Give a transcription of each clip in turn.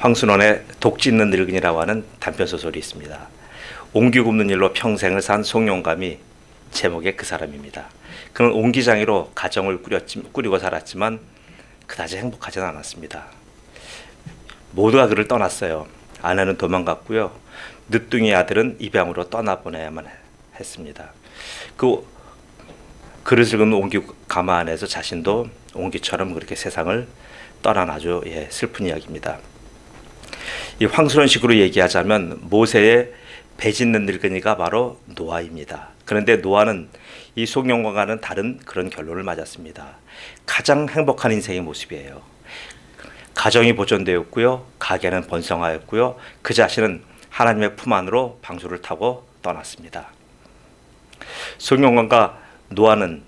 황순원의 독짓는 늙은이라고 하는 단편소설이 있습니다. 옹기 굽는 일로 평생을 산 송영감이 제목의 그 사람입니다. 그는 옹기장이로 가정을 꾸리고 살았지만 그다지 행복하지는 않았습니다. 모두가 그를 떠났어요. 아내는 도망갔고요. 늦둥이 아들은 입양으로 떠나보내야만 했습니다. 그 그릇을 긁은 옹기 가마 안에서 자신도 옹기처럼 그렇게 세상을 떠난 아주 슬픈 이야기입니다. 이 황순원식으로 얘기하자면 모세의 배 짓는 늙은이가 바로 노아입니다. 그런데 노아는 이 송영과는 다른 그런 결론을 맞았습니다. 가장 행복한 인생의 모습이에요. 가정이 보존되었고요. 가게는 번성하였고요. 그 자신은 하나님의 품 안으로 방주를 타고 떠났습니다. 송영과가 노아는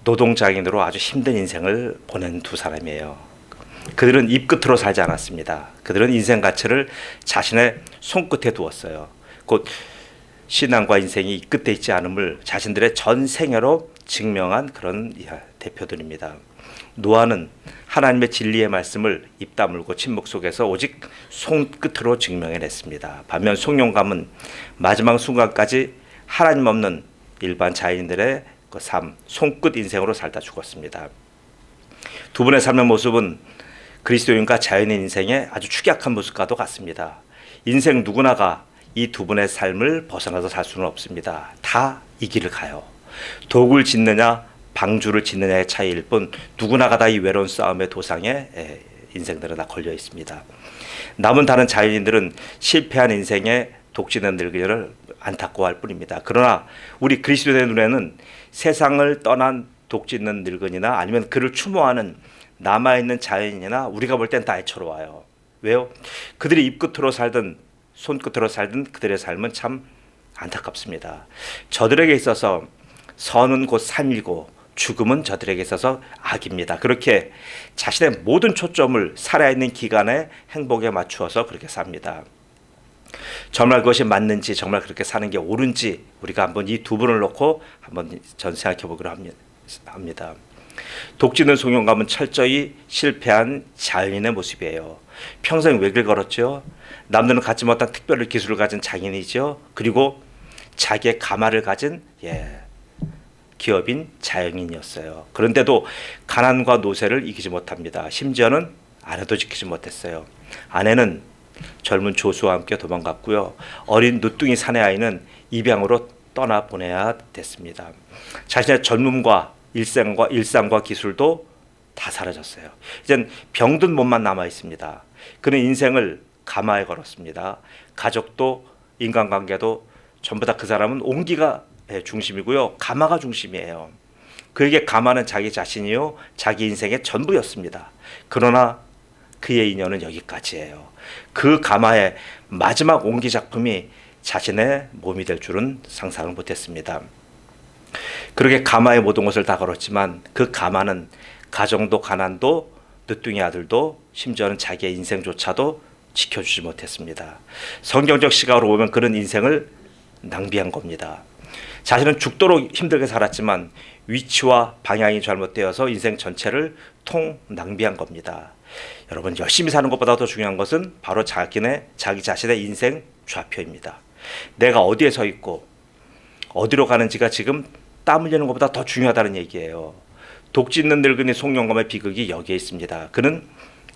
노동장인으로 아주 힘든 인생을 보낸 두 사람이에요. 그들은 입 끝으로 살지 않았습니다. 그들은 인생 가치를 자신의 손끝에 두었어요. 곧 신앙과 인생이 이 끝에 있지 않음을 자신들의 전 생애로 증명한 그런 대표들입니다. 노아는 하나님의 진리의 말씀을 입 다물고 침묵 속에서 오직 손끝으로 증명해냈습니다. 반면 송영감은 마지막 순간까지 하나님 없는 일반 자연인들의 그 삶, 손끝 인생으로 살다 죽었습니다. 두 분의 삶의 모습은 그리스도인과 자연인 인생의 아주 축약한 모습과도 같습니다. 인생 누구나가 이 두 분의 삶을 벗어나서 살 수는 없습니다. 다 이 길을 가요. 독을 짓느냐 방주를 짓느냐의 차이일 뿐 누구나가 다 이 외로운 싸움의 도상에 인생들은 다 걸려 있습니다. 남은 다른 자연인들은 실패한 인생에 독짓는 늙은이를 안타까워할 뿐입니다. 그러나 우리 그리스도인의 눈에는 세상을 떠난 독짓는 늙은이나 아니면 그를 추모하는 남아있는 자연인이나 우리가 볼 땐 다 애처로워요. 왜요? 그들이 입끝으로 살든 손끝으로 살든 그들의 삶은 참 안타깝습니다. 저들에게 있어서 선은 곧 삶이고 죽음은 저들에게 있어서 악입니다. 그렇게 자신의 모든 초점을 살아있는 기간의 행복에 맞추어서 그렇게 삽니다. 정말 그것이 맞는지 정말 그렇게 사는 게 옳은지 우리가 한번 이 두 분을 놓고 한번 생각해 보기로 합니다. 독짓는 송영감은 철저히 실패한 자연인의 모습이에요. 평생 외길 걸었죠. 남들은 갖지 못한 특별한 기술을 가진 장인이죠. 그리고 자기의 가마를 가진 기업인 자연인이었어요. 그런데도 가난과 노쇠를 이기지 못합니다. 심지어는 아내도 지키지 못했어요. 아내는 젊은 조수와 함께 도망갔고요. 어린 누뚱이 사내 아이는 입양으로 떠나보내야 됐습니다. 자신의 젊음과 일상과 기술도 다 사라졌어요. 이젠 병든 몸만 남아 있습니다. 그는 인생을 가마에 걸었습니다. 가족도 인간관계도 전부 다 그 사람은 옹기가 중심이고요. 가마가 중심이에요. 그에게 가마는 자기 자신이요. 자기 인생의 전부였습니다. 그러나 그의 인연은 여기까지예요. 그 가마의 마지막 옹기 작품이 자신의 몸이 될 줄은 상상을 못했습니다. 그렇게 가마의 모든 것을 다 걸었지만 그 가마는 가정도 가난도 늦둥이 아들도 심지어는 자기의 인생조차도 지켜주지 못했습니다. 성경적 시각으로 보면 그런 인생을 낭비한 겁니다. 자신은 죽도록 힘들게 살았지만 위치와 방향이 잘못되어서 인생 전체를 낭비한 겁니다. 여러분, 열심히 사는 것보다 더 중요한 것은 바로 자기 자신의 인생 좌표입니다. 내가 어디에 서 있고 어디로 가는지가 지금 땀 흘리는 것보다 더 중요하다는 얘기예요. 독짓는 늙은이 송영감의 비극이 여기에 있습니다. 그는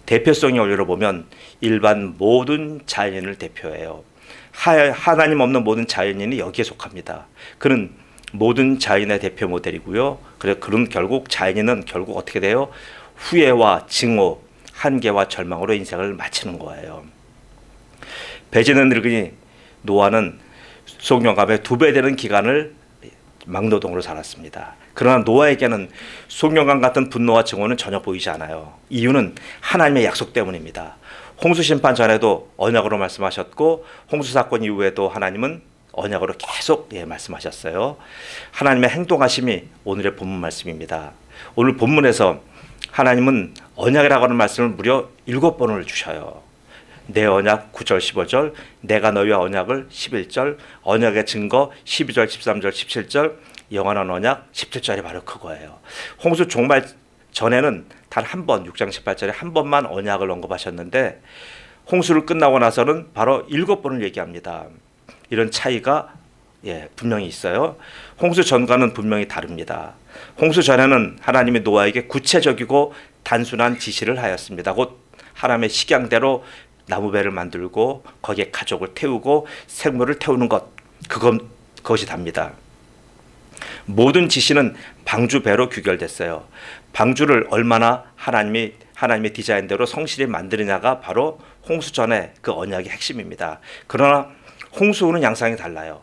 대표성의 원리로 보면 일반 모든 자연인을 대표해요. 하나님 없는 모든 자연인이 여기에 속합니다. 그는 모든 자연인의 대표 모델이고요. 그는 결국 자연인은 결국 어떻게 돼요? 후회와 증오, 한계와 절망으로 인생을 마치는 거예요. 배 짓는 늙은이 노아는 송영감의 2배 되는 기간을 막노동으로 살았습니다. 그러나 노아에게는 송영감 같은 분노와 증오는 전혀 보이지 않아요. 이유는 하나님의 약속 때문입니다. 홍수 심판 전에도 언약으로 말씀하셨고 홍수 사건 이후에도 하나님은 언약으로 계속 말씀하셨어요. 하나님의 행동하심이 오늘의 본문 말씀입니다. 오늘 본문에서 하나님은 언약이라고 하는 말씀을 무려 7번을 주셔요. 내 언약 9절 15절, 내가 너희와 언약을 11절, 언약의 증거 12절 13절 17절, 영원한 언약 17절이 바로 그거예요. 홍수 종말 전에는 단 한 번 6장 18절에 한 번만 언약을 언급하셨는데 홍수를 끝나고 나서는 바로 7번을 얘기합니다. 이런 차이가 분명히 있어요. 홍수 전과는 분명히 다릅니다. 홍수 전에는 하나님이 노아에게 구체적이고 단순한 지시를 하였습니다. 곧 하나님의 식양대로 나무배를 만들고 거기에 가족을 태우고 생물을 태우는 것, 그것이 답니다. 모든 지시는 방주배로 규결됐어요. 방주를 얼마나 하나님의 디자인대로 성실히 만드느냐가 바로 홍수 전에 그 언약의 핵심입니다. 그러나 홍수 후는 양상이 달라요.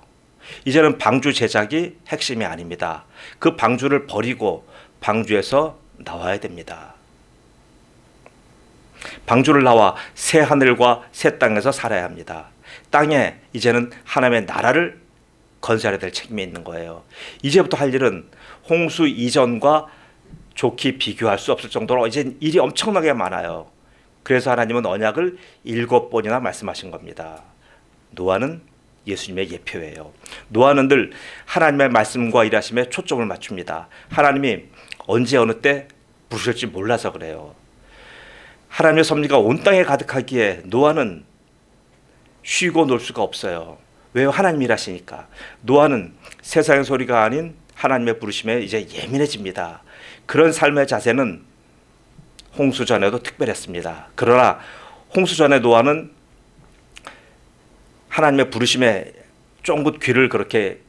이제는 방주 제작이 핵심이 아닙니다. 그 방주를 버리고 방주에서 나와야 됩니다. 방주를 나와 새 하늘과 새 땅에서 살아야 합니다. 땅에 이제는 하나님의 나라를 건설해야 될 책임이 있는 거예요. 이제부터 할 일은 홍수 이전과 좋게 비교할 수 없을 정도로 이제 일이 엄청나게 많아요. 그래서 하나님은 언약을 7번이나 말씀하신 겁니다. 노아는 예수님의 예표예요. 노아는 늘 하나님의 말씀과 일하심에 초점을 맞춥니다. 하나님이 언제 어느 때 부르실지 몰라서 그래요. 하나님의 섭리가 온 땅에 가득하기에 노아는 쉬고 놀 수가 없어요. 왜요? 하나님이 일하시니까. 노아는 세상의 소리가 아닌 하나님의 부르심에 이제 예민해집니다. 그런 삶의 자세는 홍수 전에도 특별했습니다. 그러나 홍수 전에 노아는 하나님의 부르심에 쫑긋 귀를 그렇게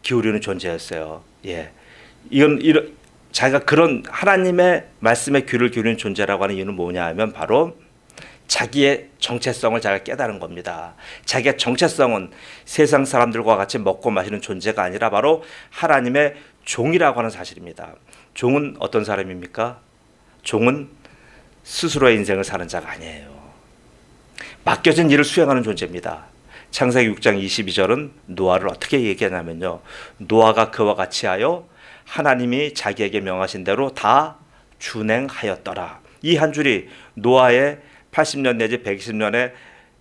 기울이는 존재였어요. 이건 자기가 그런 하나님의 말씀에 귀를 기울이는 존재라고 하는 이유는 뭐냐 하면 바로 자기의 정체성을 자기가 깨달은 겁니다. 자기의 정체성은 세상 사람들과 같이 먹고 마시는 존재가 아니라 바로 하나님의 종이라고 하는 사실입니다. 종은 어떤 사람입니까? 종은 스스로의 인생을 사는 자가 아니에요. 맡겨진 일을 수행하는 존재입니다. 창세기 6장 22절은 노아를 어떻게 얘기하냐면요. 노아가 그와 같이 하여 하나님이 자기에게 명하신 대로 다 준행하였더라. 이 한 줄이 노아의 80년 내지 120년의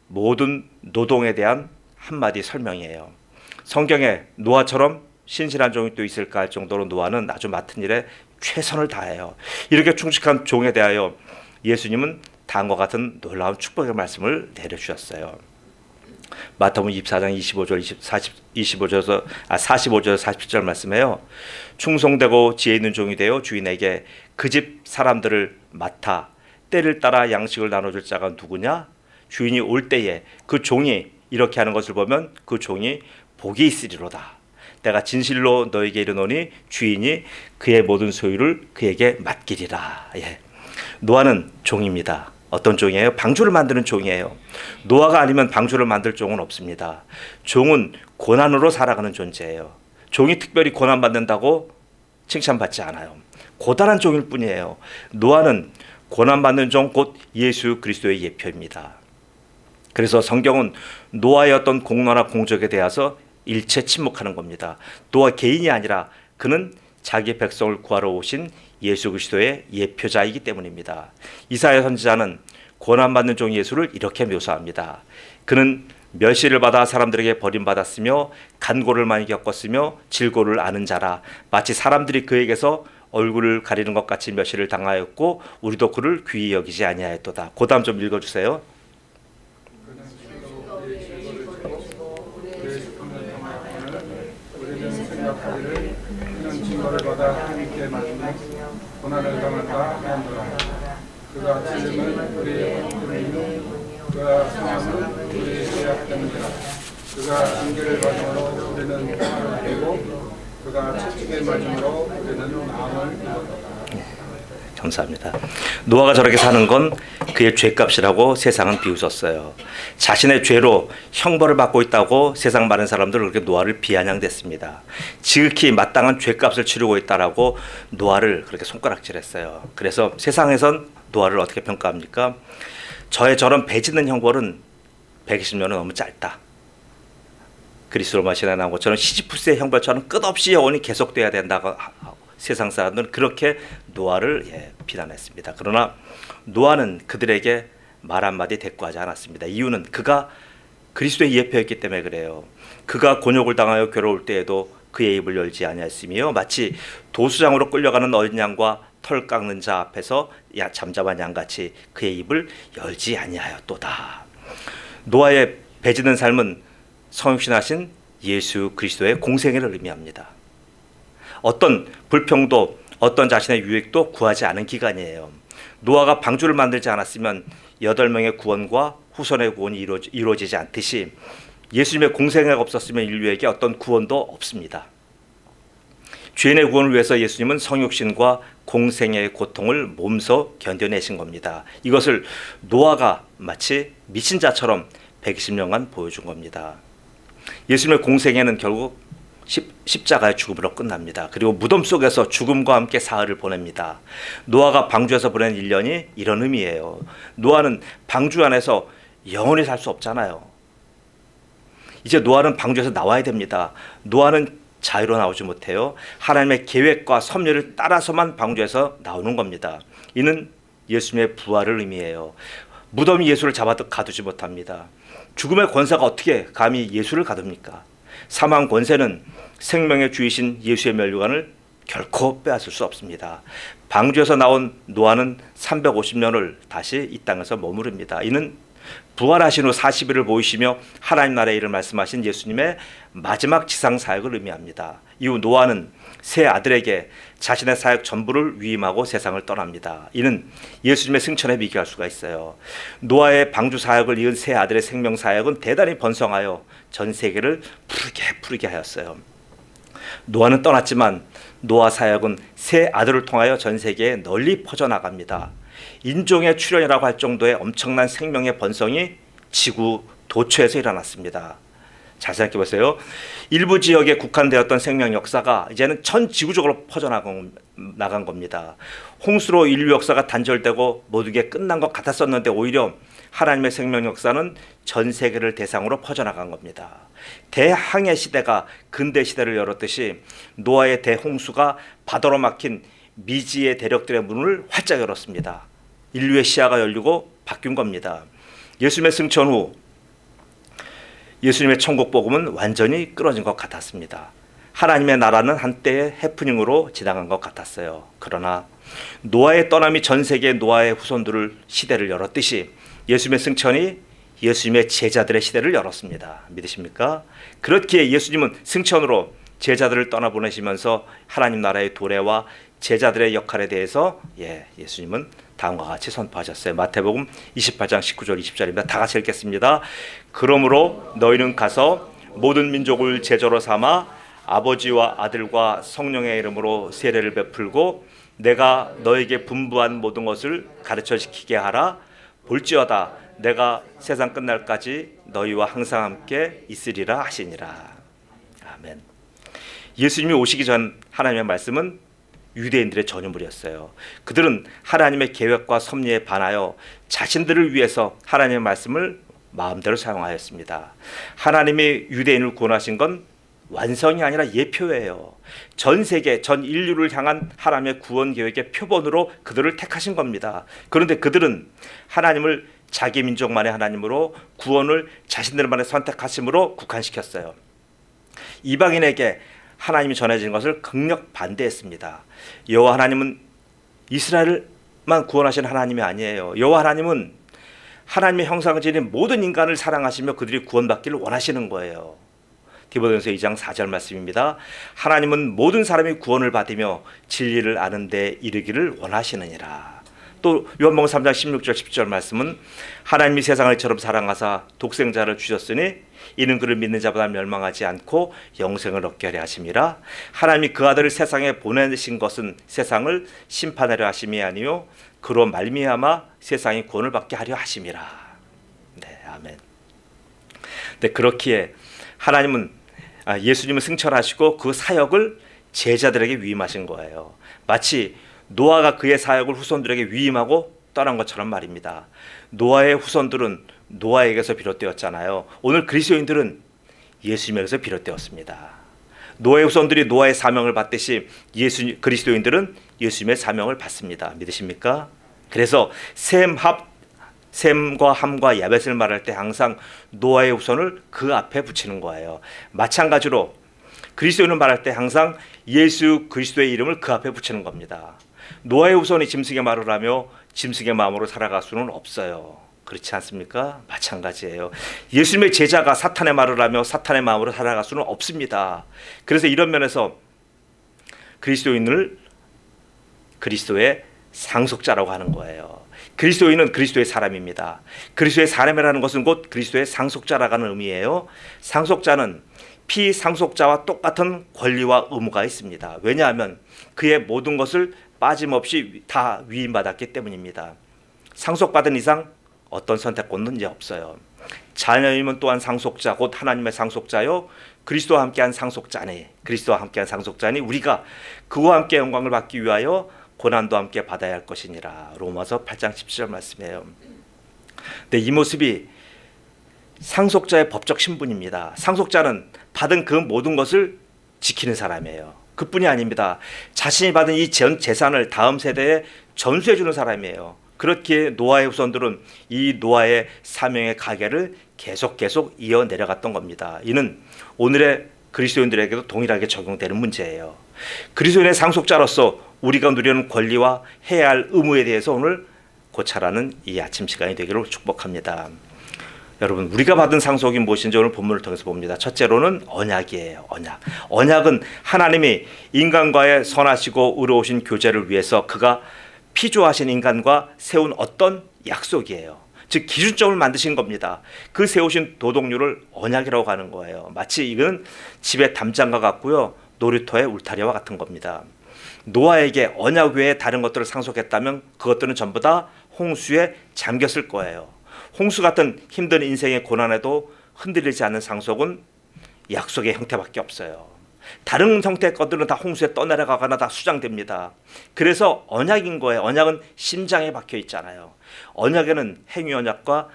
모든 노동에 대한 한마디 설명이에요. 성경에 노아처럼 신실한 종이 또 있을까 할 정도로 노아는 아주 맡은 일에 최선을 다해요. 이렇게 충직한 종에 대하여 예수님은 다음과 같은 놀라운 축복의 말씀을 내려주셨어요. 마태복음 24장 45절에서 47절 말씀에요. 충성되고 지혜 있는 종이 되어 주인에게 그 집 사람들을 맡아 때를 따라 양식을 나눠줄 자가 누구냐? 주인이 올 때에 그 종이 이렇게 하는 것을 보면 그 종이 복이 있으리로다. 내가 진실로 너에게 이르노니 주인이 그의 모든 소유를 그에게 맡기리라. 노아는 종입니다. 어떤 종이에요? 방주를 만드는 종이에요. 노아가 아니면 방주를 만들 종은 없습니다. 종은 고난으로 살아가는 존재예요. 종이 특별히 고난받는다고 칭찬받지 않아요. 고단한 종일 뿐이에요. 노아는 고난받는 종 곧 예수 그리스도의 예표입니다. 그래서 성경은 노아의 어떤 공로나 공적에 대해서 일체 침묵하는 겁니다. 노아 개인이 아니라 그는 자기 백성을 구하러 오신 예수 그리스도의 예표자이기 때문입니다. 이사야 선지자는 고난받는 종 예수를 이렇게 묘사합니다. 그는 멸시를 받아 사람들에게 버림받았으며 간고를 많이 겪었으며 질고를 아는 자라. 마치 사람들이 그에게서 얼굴을 가리는 것 같이 멸시를 당하였고 우리도 그를 귀히 여기지 아니하였도다. 그 다음 좀 읽어주세요. 그는 징벌을 받아 함께 맞으며 고난을 당한다 하였노라. 그가 찔림은 우리의 고통이요 그가 상함은 우리의 죄악 때문이라. 그가 징계를 받음으로 우리는 평안을 누리고 그가 채찍에 맞음으로 우리는 나음을 입었다. 감사합니다. 노아가 저렇게 사는 건 그의 죄값이라고 세상은 비웃었어요. 자신의 죄로 형벌을 받고 있다고 세상 많은 사람들은 그렇게 노아를 비아냥댔습니다. 지극히 마땅한 죄값을 치르고 있다라고 노아를 그렇게 손가락질했어요. 그래서 세상에선 노아를 어떻게 평가합니까? 저의 저런 배지는 형벌은 120년은 너무 짧다. 그리스 로마 신화에 나온 것처럼 시지푸스의 형벌처럼 끝없이 영원히 계속돼야 된다고 세상 사람들은 그렇게 노아를 비난했습니다. 그러나 노아는 그들에게 말 한마디 대꾸하지 않았습니다. 이유는 그가 그리스도의 예표였기 때문에 그래요. 그가 곤욕을 당하여 괴로울 때에도 그의 입을 열지 아니하였으며 마치 도수장으로 끌려가는 어린 양과 털 깎는 자 앞에서 잠잠한 양같이 그의 입을 열지 아니하였도다. 노아의 배지는 삶은 성육신하신 예수 그리스도의 공생애를 의미합니다. 어떤 불평도 어떤 자신의 유익도 구하지 않은 기간이에요. 노아가 방주를 만들지 않았으면 8명의 구원과 후손의 구원이 이루어지지 않듯이 예수님의 공생애가 없었으면 인류에게 어떤 구원도 없습니다. 죄인의 구원을 위해서 예수님은 성육신과 공생애의 고통을 몸소 견뎌내신 겁니다. 이것을 노아가 마치 미친 자처럼 120년간 보여준 겁니다. 예수님의 공생애는 결국 십자가의 죽음으로 끝납니다. 그리고 무덤 속에서 죽음과 함께 사흘을 보냅니다. 노아가 방주에서 보낸 1년이 이런 의미예요. 노아는 방주 안에서 영원히 살 수 없잖아요. 이제 노아는 방주에서 나와야 됩니다. 노아는 자유로 나오지 못해요. 하나님의 계획과 섭리를 따라서만 방주에서 나오는 겁니다. 이는 예수님의 부활을 의미해요. 무덤이 예수를 잡아 가두지 못합니다. 죽음의 권세가 어떻게 감히 예수를 가둡니까? 사망 권세는 생명의 주이신 예수의 멸류관을 결코 빼앗을 수 없습니다. 방주에서 나온 노아는 350년을 다시 이 땅에서 머무릅니다. 이는 부활하신 후 40일을 보이시며 하나님 나라의 일을 말씀하신 예수님의 마지막 지상 사역을 의미합니다. 이후 노아는 세 아들에게 자신의 사역 전부를 위임하고 세상을 떠납니다. 이는 예수님의 승천에 비교할 수가 있어요. 노아의 방주 사역을 이은 세 아들의 생명 사역은 대단히 번성하여 전 세계를 푸르게 하였어요. 노아는 떠났지만 노아 사역은 세 아들을 통하여 전 세계에 널리 퍼져나갑니다. 인종의 출현이라고 할 정도의 엄청난 생명의 번성이 지구 도처에서 일어났습니다. 잘 생각해 보세요. 일부 지역에 국한되었던 생명 역사가 이제는 전 지구적으로 퍼져나간 겁니다. 홍수로 인류 역사가 단절되고 모든 게 끝난 것 같았었는데 오히려 하나님의 생명 역사는 전 세계를 대상으로 퍼져나간 겁니다. 대항해 시대가 근대 시대를 열었듯이 노아의 대홍수가 바다로 막힌 미지의 대륙들의 문을 활짝 열었습니다. 인류의 시야가 열리고 바뀐 겁니다. 예수님의 승천 후 예수님의 천국 복음은 완전히 끊어진 것 같았습니다. 하나님의 나라는 한때의 해프닝으로 지나간 것 같았어요. 그러나 노아의 떠남이 전 세계 노아의 후손들을 시대를 열었듯이 예수님의 승천이 예수님의 제자들의 시대를 열었습니다. 믿으십니까? 그렇기에 예수님은 승천으로 제자들을 떠나보내시면서 하나님 나라의 도래와 제자들의 역할에 대해서 예수님은 다음과 같이 선포하셨어요. 마태복음 28장 19절 20절입니다. 다 같이 읽겠습니다. 그러므로 너희는 가서 모든 민족을 제자로 삼아 아버지와 아들과 성령의 이름으로 세례를 베풀고 내가 너에게 분부한 모든 것을 가르쳐 지키게 하라. 볼지어다 내가 세상 끝날까지 너희와 항상 함께 있으리라 하시니라. 아멘. 예수님이 오시기 전 하나님의 말씀은 유대인들의 전유물이었어요. 그들은 하나님의 계획과 섭리에 반하여 자신들을 위해서 하나님의 말씀을 마음대로 사용하였습니다. 하나님이 유대인을 구원하신 건 완성이 아니라 예표예요. 전 세계, 전 인류를 향한 하나님의 구원 계획의 표본으로 그들을 택하신 겁니다. 그런데 그들은 하나님을 자기 민족만의 하나님으로 구원을 자신들만의 선택하심으로 국한시켰어요. 이방인에게 하나님이 전해진 것을 극력 반대했습니다. 여호와 하나님은 이스라엘만 구원하신 하나님이 아니에요. 여호와 하나님은 하나님의 형상을 지닌 모든 인간을 사랑하시며 그들이 구원받기를 원하시는 거예요. 디모데전서 2장 4절 말씀입니다. 하나님은 모든 사람이 구원을 받으며 진리를 아는 데 이르기를 원하시느니라. 또 요한복음 3장 16절 17절 말씀은 하나님이 세상을 이처럼 사랑하사 독생자를 주셨으니 이는 그를 믿는 자보다 멸망하지 않고 영생을 얻게 하려 하심이라. 하나님이 그 아들을 세상에 보내신 것은 세상을 심판하려 하심이 아니요 그로 말미암아 세상이 구원을 받게 하려 하심이라. 네, 아멘. 네, 그렇기에 하나님은 예수님을 승천하시고 그 사역을 제자들에게 위임하신 거예요. 마치 노아가 그의 사역을 후손들에게 위임하고 떠난 것처럼 말입니다. 노아의 후손들은 노아에게서 비롯되었잖아요. 오늘 그리스도인들은 예수님에게서 비롯되었습니다. 노아의 후손들이 노아의 사명을 받듯이 그리스도인들은 예수님의 사명을 받습니다. 믿으십니까? 그래서 셈과 함과 야벳을 말할 때 항상 노아의 후손을 그 앞에 붙이는 거예요. 마찬가지로 그리스도인을 말할 때 항상 예수 그리스도의 이름을 그 앞에 붙이는 겁니다. 노아의 후손이 짐승의 말을 하며 짐승의 마음으로 살아갈 수는 없어요. 그렇지 않습니까? 마찬가지예요. 예수님의 제자가 사탄의 말을 하며 사탄의 마음으로 살아갈 수는 없습니다. 그래서 이런 면에서 그리스도인을 그리스도의 상속자라고 하는 거예요. 그리스도인은 그리스도의 사람입니다. 그리스도의 사람이라는 것은 곧 그리스도의 상속자라는 의미예요. 상속자는 피상속자와 똑같은 권리와 의무가 있습니다. 왜냐하면 그의 모든 것을 빠짐없이 다 위임받았기 때문입니다. 상속받은 이상 어떤 선택권은 이제 없어요. 자녀이면 또한 상속자, 곧 하나님의 상속자요, 그리스도와 함께한 상속자니, 그리스도와 함께한 상속자니 우리가 그와 함께 영광을 받기 위하여 고난도 함께 받아야 할 것이니라. 로마서 8장 17절 말씀이에요. 근데 이 모습이 상속자의 법적 신분입니다. 상속자는 받은 그 모든 것을 지키는 사람이에요. 그뿐이 아닙니다. 자신이 받은 이 재산을 다음 세대에 전수해 주는 사람이에요. 그렇기에 노아의 후손들은 이 노아의 사명의 가계를 계속 이어 내려갔던 겁니다. 이는 오늘의 그리스도인들에게도 동일하게 적용되는 문제예요. 그리스도인의 상속자로서 우리가 누리는 권리와 해야 할 의무에 대해서 오늘 고찰하는 이 아침 시간이 되기를 축복합니다. 여러분, 우리가 받은 상속이 무엇인지 오늘 본문을 통해서 봅니다. 첫째로는 언약이에요. 언약. 언약은 하나님이 인간과의 선하시고 의로우신 교제를 위해서 그가 피조하신 인간과 세운 어떤 약속이에요. 즉 기준점을 만드신 겁니다. 그 세우신 도덕률을 언약이라고 하는 거예요. 마치 이거는 집의 담장과 같고요, 놀이터의 울타리와 같은 겁니다. 노아에게 언약 외에 다른 것들을 상속했다면 그것들은 전부 다 홍수에 잠겼을 거예요. 홍수 같은 힘든 인생의 고난에도 흔들리지 않는 상속은 약속의 형태밖에 없어요. 다른 형태의 것들은 다 홍수에 떠내려가거나 다 수장됩니다. 그래서 언약인 거예요. 언약은 심장에 박혀 있잖아요. 언약에는 행위 언약과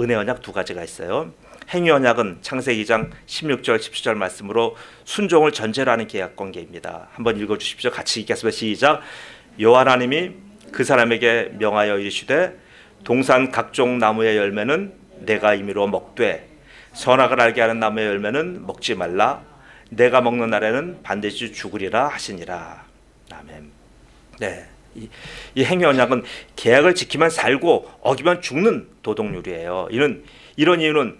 은혜 언약 두 가지가 있어요. 행위 언약은 창세기 2장 16절 17절 말씀으로 순종을 전제로 하는 계약 관계입니다. 한번 읽어 주십시오. 같이 읽겠습니다. 시작. 여호와 하나님이 그 사람에게 명하여 이르시되 동산 각종 나무의 열매는 내가 임의로 먹되 선악을 알게 하는 나무의 열매는 먹지 말라. 내가 먹는 날에는 반드시 죽으리라 하시니라. 아멘. 네, 이 행위 언약은 계약을 지키면 살고 어기면 죽는 도덕률이에요. 이런 이유는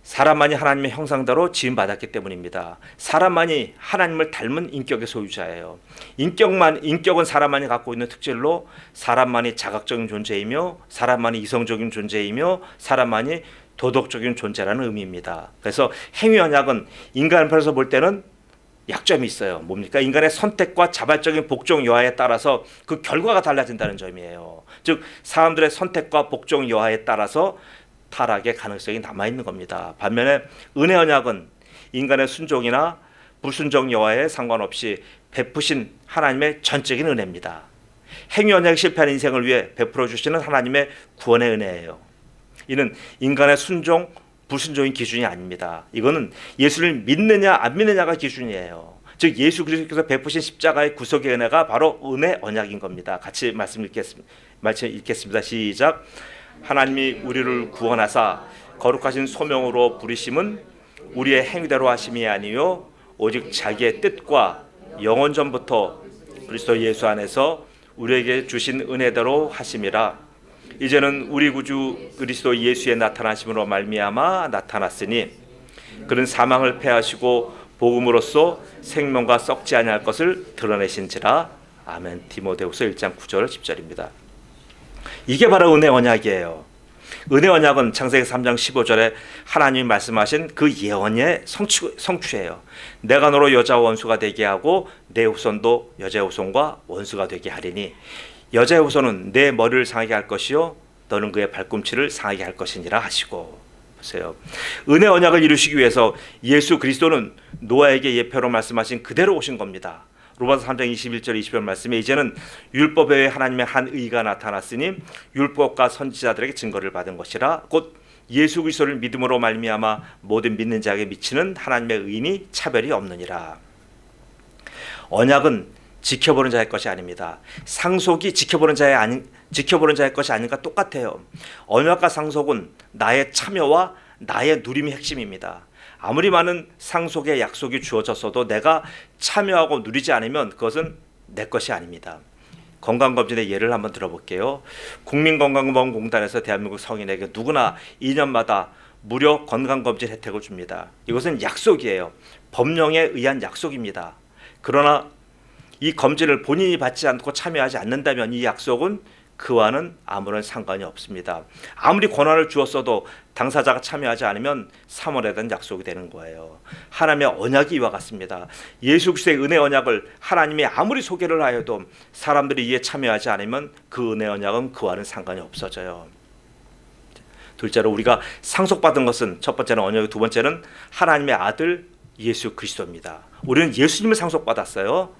사람만이 하나님의 형상대로 지음받았기 때문입니다. 사람만이 하나님을 닮은 인격의 소유자예요. 인격은 사람만이 갖고 있는 특질로 사람만이 자각적인 존재이며 사람만이 이성적인 존재이며 사람만이 도덕적인 존재라는 의미입니다. 그래서 행위 언약은 인간편에서 볼 때는 약점이 있어요. 뭡니까? 인간의 선택과 자발적인 복종 여하에 따라서 그 결과가 달라진다는 점이에요. 즉 사람들의 선택과 복종 여하에 따라서 타락의 가능성이 남아있는 겁니다. 반면에 은혜 언약은 인간의 순종이나 불순종 여하에 상관없이 베푸신 하나님의 전적인 은혜입니다. 행위 언약이 실패한 인생을 위해 베풀어 주시는 하나님의 구원의 은혜예요. 이는 인간의 순종, 불순종인 기준이 아닙니다. 이거는 예수를 믿느냐 안 믿느냐가 기준이에요. 즉 예수 그리스도께서 베푸신 십자가의 구속의 은혜가 바로 은혜 언약인 겁니다. 같이 말씀 읽겠습니다. 시작. 하나님이 우리를 구원하사 거룩하신 소명으로 부르심은 우리의 행위대로 하심이 아니요 오직 자기의 뜻과 영원 전부터 그리스도 예수 안에서 우리에게 주신 은혜대로 하심이라. 이제는 우리 구주 그리스도 예수의 나타나심으로 말미암아 나타났으니 그는 사망을 패하시고 복음으로써 생명과 썩지 아니할 것을 드러내신지라. 아멘. 디모데후서 1장 9절 10절입니다. 이게 바로 은혜 언약이에요. 은혜 언약은 창세기 3장 15절에 하나님이 말씀하신 그 예언의 성취예요. 내가 너로 여자와 원수가 되게 하고 내 후손도 여자의 후손과 원수가 되게 하리니 여자의 후손은 내 머리를 상하게 할 것이요 너는 그의 발꿈치를 상하게 할 것이니라 하시고. 보세요. 은혜 언약을 이루시기 위해서 예수 그리스도는 노아에게 예표로 말씀하신 그대로 오신 겁니다. 로마서 3장 21절 20절 말씀에 이제는 율법 외에 하나님의 한 의가 나타났으니 율법과 선지자들에게 증거를 받은 것이라. 곧 예수 그리스도를 믿음으로 말미암아 모든 믿는 자에게 미치는 하나님의 의인이 차별이 없느니라. 언약은 지켜보는 자의 것이 아닙니다. 상속이 지켜보는 자의 것이 아닌가 똑같아요. 언약과 상속은 나의 참여와 나의 누림이 핵심입니다. 아무리 많은 상속의 약속이 주어졌어도 내가 참여하고 누리지 않으면 그것은 내 것이 아닙니다. 건강검진의 예를 한번 들어볼게요. 국민건강보험공단에서 대한민국 성인에게 누구나 2년마다 무료 건강검진 혜택을 줍니다. 이것은 약속이에요. 법령에 의한 약속입니다. 그러나 이 검진을 본인이 받지 않고 참여하지 않는다면 이 약속은 그와는 아무런 상관이 없습니다. 아무리 권한을 주었어도 당사자가 참여하지 않으면 사물에대한 약속이 되는 거예요. 하나님의 언약이 이와 같습니다. 예수 그리스도의 은혜 언약을 하나님이 아무리 소개를 하여도 사람들이 이에 참여하지 않으면 그 은혜 언약은 그와는 상관이 없어져요. 둘째로 우리가 상속받은 것은 첫 번째는 언약이고 두 번째는 하나님의 아들 예수 그리스도입니다. 우리는 예수님을 상속받았어요.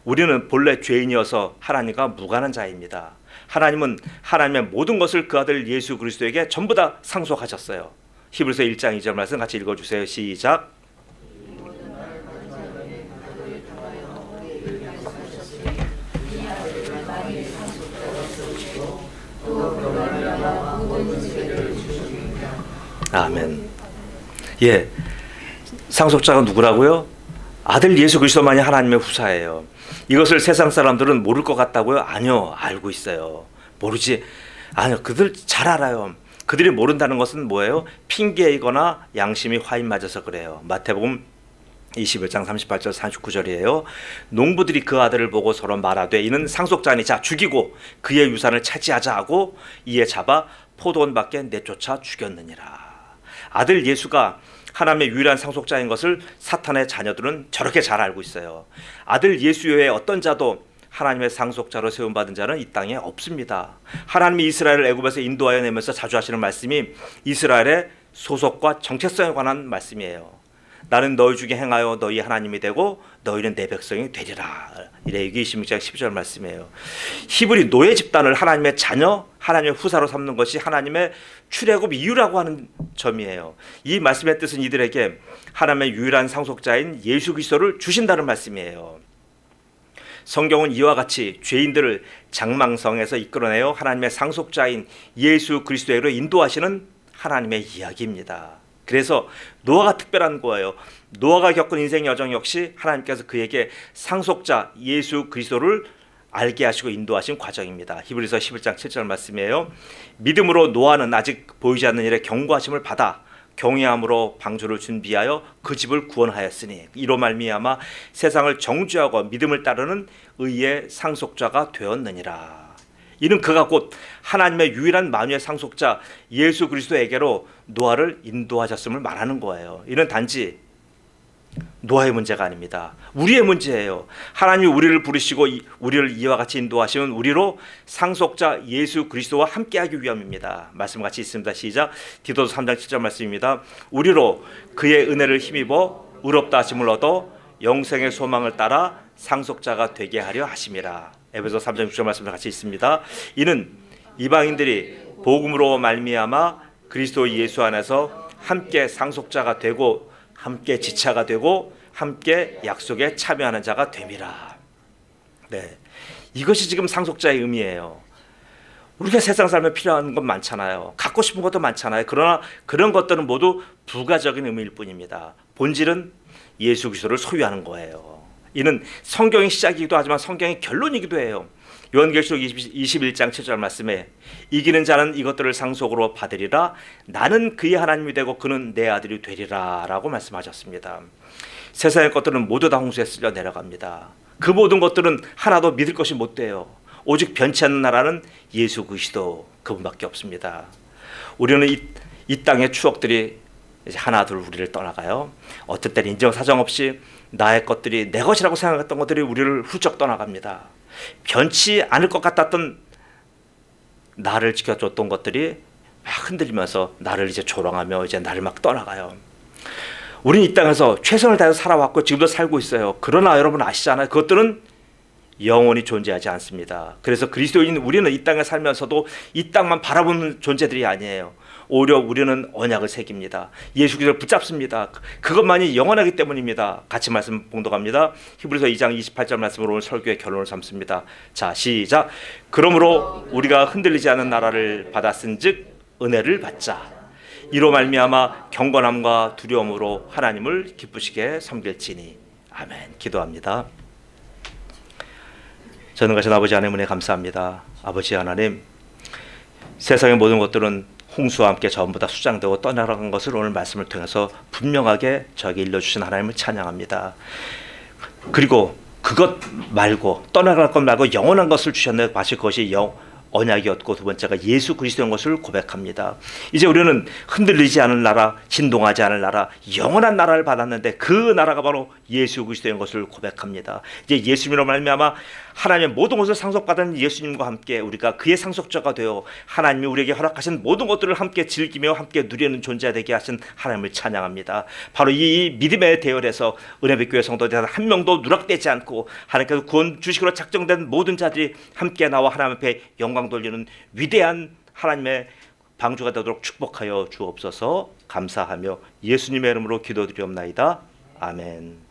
우리는 본래 죄인이어서 하나님과 무관한 자입니다. 하나님은 하나님의 모든 것을 그 아들 예수 그리스도에게 전부 다 상속하셨어요. 히브리서 1장 2절 말씀 같이 읽어주세요. 시작. 아멘. 예, 상속자가 누구라고요? 아들 예수 그리스도만이 하나님의 후사예요. 이것을 세상 사람들은 모를 것 같다고요? 아니요, 알고 있어요. 모르지? 아니요, 그들 잘 알아요. 그들이 모른다는 것은 뭐예요? 핑계이거나 양심이 화인 맞아서 그래요. 마태복음 21장 38절 39절이에요. 농부들이 그 아들을 보고 서로 말하되 이는 상속자니 자 죽이고 그의 유산을 차지하자 하고 이에 잡아 포도원 밖에 내쫓아 죽였느니라. 아들 예수가 하나님의 유일한 상속자인 것을 사탄의 자녀들은 저렇게 잘 알고 있어요. 아들 예수 외에 어떤 자도 하나님의 상속자로 세움받은 자는 이 땅에 없습니다. 하나님이 이스라엘을 애굽에서 인도하여 내면서 자주 하시는 말씀이 이스라엘의 소속과 정체성에 관한 말씀이에요. 나는 너희 중에 행하여 너희 하나님이 되고 너희는 내 백성이 되리라. 레위기 26장 12절 말씀이에요. 히브리 노예 집단을 하나님의 자녀, 하나님의 후사로 삼는 것이 하나님의 출애굽 이유라고 하는 점이에요. 이 말씀의 뜻은 이들에게 하나님의 유일한 상속자인 예수 그리스도를 주신다는 말씀이에요. 성경은 이와 같이 죄인들을 장망성에서 이끌어내어 하나님의 상속자인 예수 그리스도로 인도하시는 하나님의 이야기입니다. 그래서 노아가 특별한 거예요. 노아가 겪은 인생 여정 역시 하나님께서 그에게 상속자 예수 그리스도를 알게 하시고 인도하신 과정입니다. 히브리서 11장 7절 말씀이에요. 믿음으로 노아는 아직 보이지 않는 일에 경고하심을 받아 경외함으로 방주를 준비하여 그 집을 구원하였으니 이로 말미암아 세상을 정죄하고 믿음을 따르는 의의 상속자가 되었느니라. 이는 그가 곧 하나님의 유일한 만유의 상속자 예수 그리스도에게로 노아를 인도하셨음을 말하는 거예요. 이는 단지 노아의 문제가 아닙니다. 우리의 문제예요. 하나님이 우리를 부르시고 우리를 이와 같이 인도하시면 우리로 상속자 예수 그리스도와 함께하기 위함입니다. 말씀 같이 있습니다. 시작. 디도서 3장 7절 말씀입니다. 우리로 그의 은혜를 힘입어 의롭다 하심을 얻어 영생의 소망을 따라 상속자가 되게 하려 하심이라. 에베소 3장 6절 말씀 같이 있습니다. 이는 이방인들이 복음으로 말미암아 그리스도 예수 안에서 함께 상속자가 되고 함께 지차가 되고 함께 약속에 참여하는 자가 됨이라. 네, 이것이 지금 상속자의 의미예요. 우리가 세상 살면 필요한 건 많잖아요. 갖고 싶은 것도 많잖아요. 그러나 그런 것들은 모두 부가적인 의미일 뿐입니다. 본질은 예수 그리스도를 소유하는 거예요. 이는 성경의 시작이기도 하지만 성경의 결론이기도 해요. 요한계시록 21장 7절 말씀에 이기는 자는 이것들을 상속으로 받으리라. 나는 그의 하나님이 되고 그는 내 아들이 되리라 라고 말씀하셨습니다. 세상의 것들은 모두 다 홍수에 쓸려 내려갑니다. 그 모든 것들은 하나도 믿을 것이 못 돼요. 오직 변치 않는 나라는 예수 그리스도 그분밖에 없습니다. 우리는 이 땅의 추억들이 이제 하나둘 우리를 떠나가요. 어떤 때는 인정사정 없이 나의 것들이 내 것이라고 생각했던 것들이 우리를 훌쩍 떠나갑니다. 변치 않을 것 같았던 나를 지켜줬던 것들이 막 흔들리면서 나를 이제 조롱하며 이제 나를 막 떠나가요. 우리는 이 땅에서 최선을 다해서 살아왔고 지금도 살고 있어요. 그러나 여러분 아시잖아요. 그것들은 영원히 존재하지 않습니다. 그래서 그리스도인 우리는 이 땅에 살면서도 이 땅만 바라보는 존재들이 아니에요. 오히려 우리는 언약을 새깁니다. 예수 그리스도를 붙잡습니다. 그것만이 영원하기 때문입니다. 같이 말씀 봉독합니다. 히브리서 2장 28절 말씀으로 오늘 설교의 결론을 삼습니다. 자, 시작. 그러므로 우리가 흔들리지 않는 나라를 받았은즉 은혜를 받자. 이로 말미암아 경건함과 두려움으로 하나님을 기쁘시게 섬길지니. 아멘. 기도합니다. 전능하신 아버지 하나님 은혜 감사합니다. 아버지 하나님, 세상의 모든 것들은 홍수와 함께 전부 다 수장되고 떠나간 것을 오늘 말씀을 통해서 분명하게 저에게 일러주신 하나님을 찬양합니다. 그리고 그것 말고 떠나갈 것 말고 영원한 것을 주셨네. 마치 그것이 언약이었고, 두 번째가 예수 그리스도인 것을 고백합니다. 이제 우리는 흔들리지 않을 나라, 진동하지 않을 나라, 영원한 나라를 받았는데 그 나라가 바로 예수 그리스도인 것을 고백합니다. 이제 예수님으로 말미암아 하나님의 모든 것을 상속받은 예수님과 함께 우리가 그의 상속자가 되어 하나님이 우리에게 허락하신 모든 것들을 함께 즐기며 함께 누리는 존재가 되게 하신 하나님을 찬양합니다. 바로 이 믿음의 대열에서 은혜빛교회 성도들 한 명도 누락되지 않고 하나님께서 구원 주시기로 작정된 모든 자들이 함께 나와 하나님 앞에 영광 돌리는 위대한 하나님의 방주가 되도록 축복하여 주옵소서. 감사하며 예수님의 이름으로 기도드리옵나이다. 아멘.